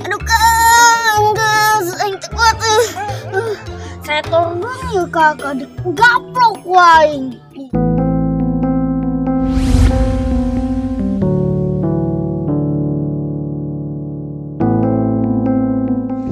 Aduh Kang, saya kuat. Saya turun ya kakak, gaplok waing.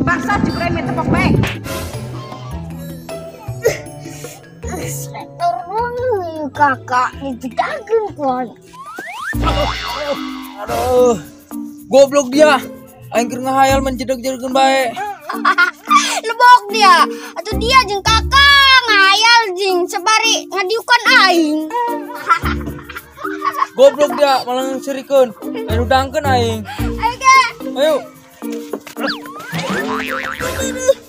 Bangsa jebreme tepok baik. Saya turun ya kakak, dijedakin kuat. Aduh, goblok dia. Aing ngahayal menjedek-jedekeun bae. Lebok dia, atau dia jeung kakak ngayal jeung sabari ngadiukan aing. Goblok dia malah ngecerikeun. Ayo udangkeun aing. Ayo.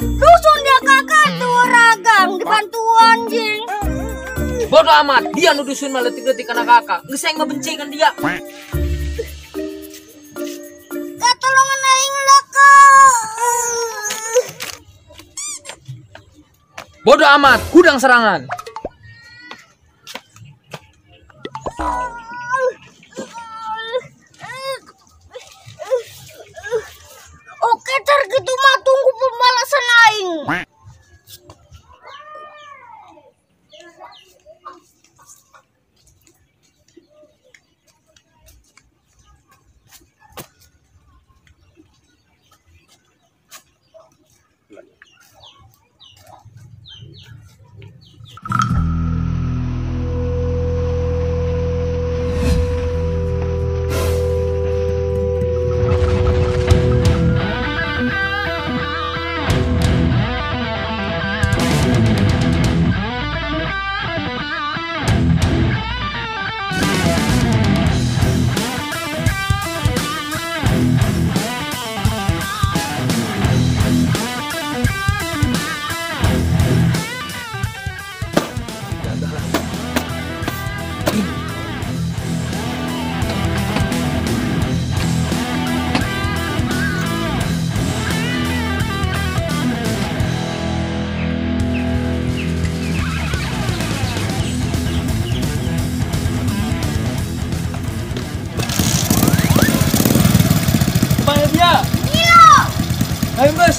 Rusun dia kakak tuh ragang dibantuan jing. Bodoh amat, dia nudusin malah letik-letik anak kakak. Geus aing membencikan dia. Tolongan aing lah kak. Bodoh amat, gudang serangan. Oke tar gitu mah tunggu pembalasan aing. Kemana dia? Gila. Ayo guys.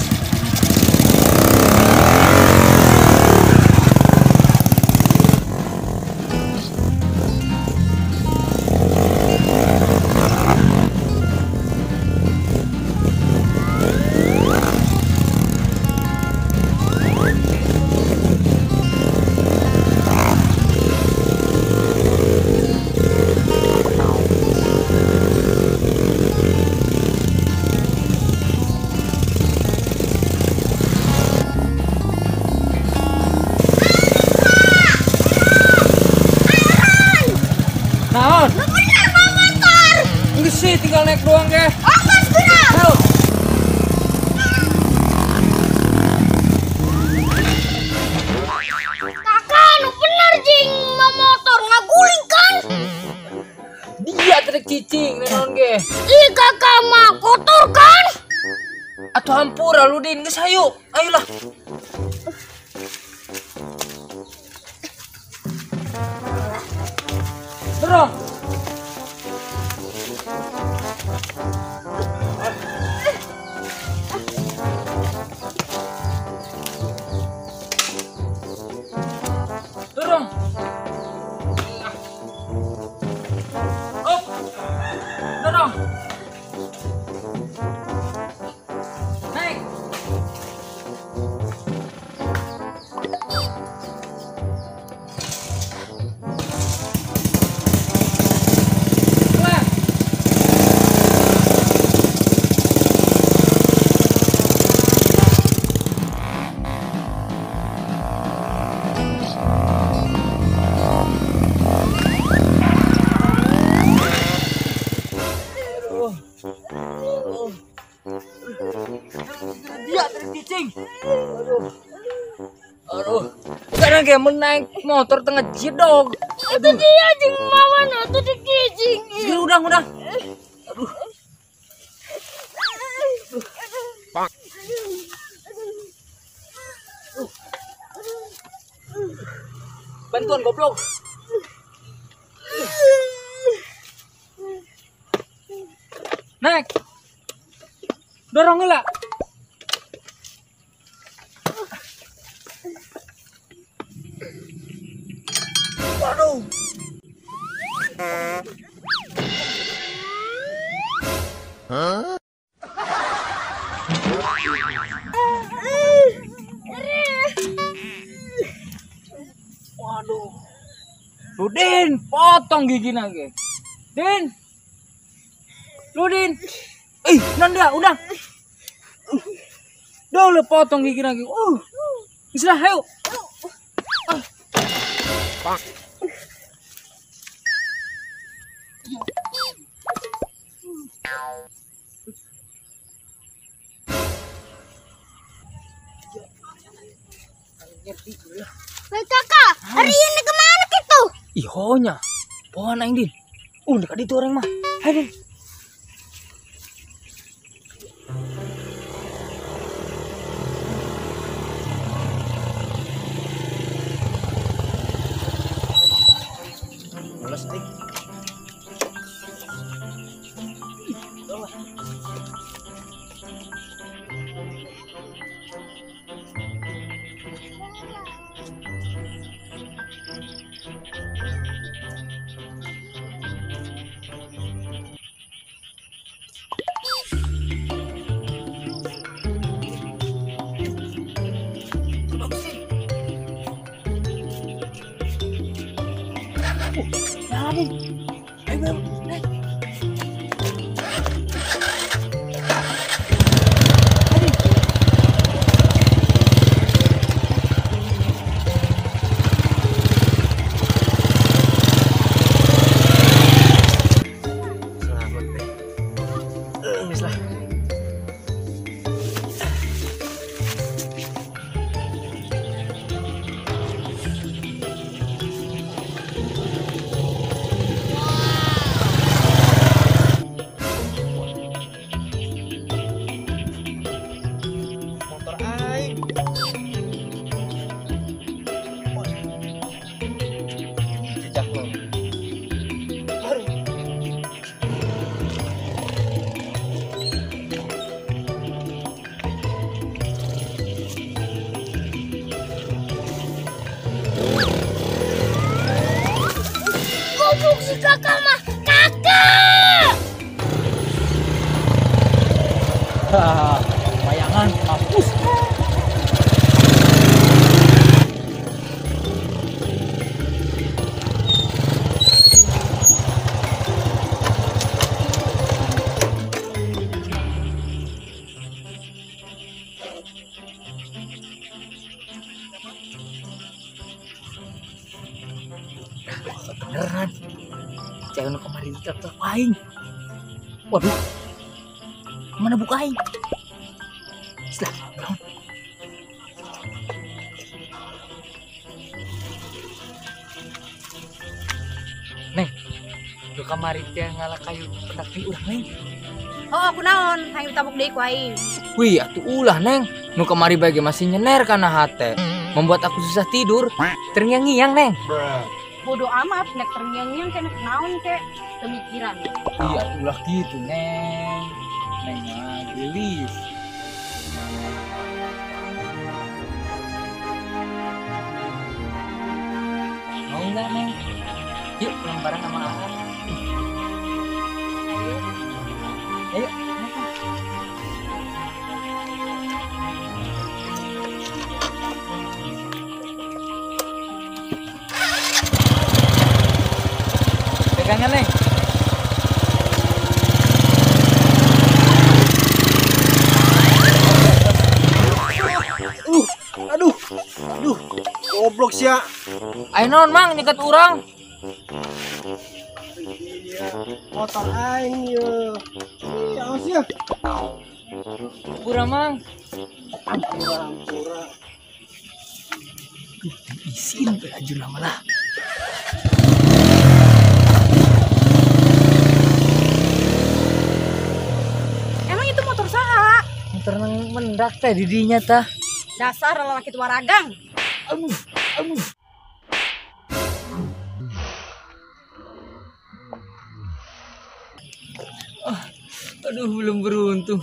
Naon? Lu bener bawa motor. Geus sih tinggal naik doang ge. Ongkos gerak. Ayo. Kakak, lu bener jing bawa motor ngaguling kan? Dia trek cicing naon ge. Ih kakak mah kotor kan? Atuh hampura lu Din, geus hayu. Ayolah. Dorong. Dorong. Up. Dorong. Naik. Pelan. Dia tercicing. Aduh. Sekarang kayak menaik motor tengah jedog. Itu dia jing mawan atau dikicing. Sini udah. Aduh. Bantuan goblok. Naik. Dorong lah. Waduh. Waduh. Ludin, potong gigi lagi. Din. Ludin. Nanda, udah. Udah potong gigi lagi. Bisa, ayo. Woi kakak, hari ini kemana gitu? Ihonya. Pohon aing Din. Dekat itu orang mah. Hai Din. Males deh. Goblok si kakak mah, kakak! Bayangan mampus. Beneran. Cewek nu kemarin tetep aing. Waduh. Mana buka aing? Setelah bangun. Neng, lu kamari teh ngalah kayu pendak di urang neng. Oh, aku naon, hayang ditabuk deui ku aing. Wih, atuh ulah neng. Nu kamari bagi masih nyener kana hate. Membuat aku susah tidur. Terngiang-ngiang neng. Bodoh amat, nek terngiang-ngiang kena naon kek pemikiran. Iya, ulah gitu neng. Neng mah gelis. Mau nggak neng? Yuk pulang bareng sama Ara. Ayo. Pegangan neng. Aduh, goblok sih ya. Ayo non mang nyekat urang. Motor aing ya. Ya sih. Urang mang. Ampura. Isin pelajur lama lah. Emang itu motor saha? Motor nang mendak teh didinya tah. Dasar lelaki tua ragang. Aduh belum beruntung.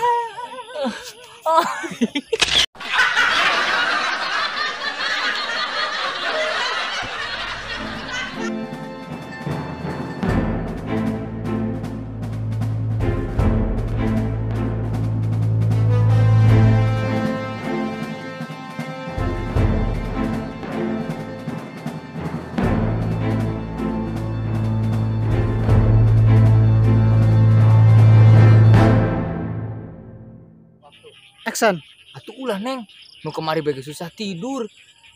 Action. Atuh ulah neng, nu kemari bagi susah tidur,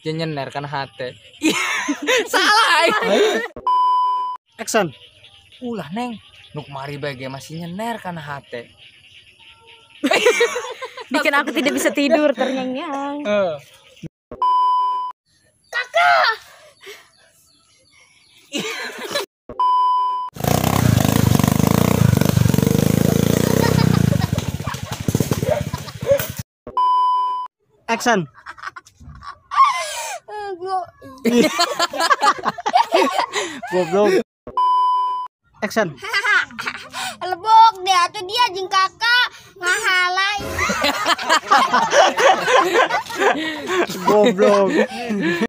jangan nyener kana hate. Ih, salah. Action. Ulah neng, nu kemari bagi masih nyener kana hate. Bikin aku tidak bisa tidur terngiang-ngiang. Action. Goblok. Action. Lebok dia tuh dia jeung kakak ngahalai. Goblok.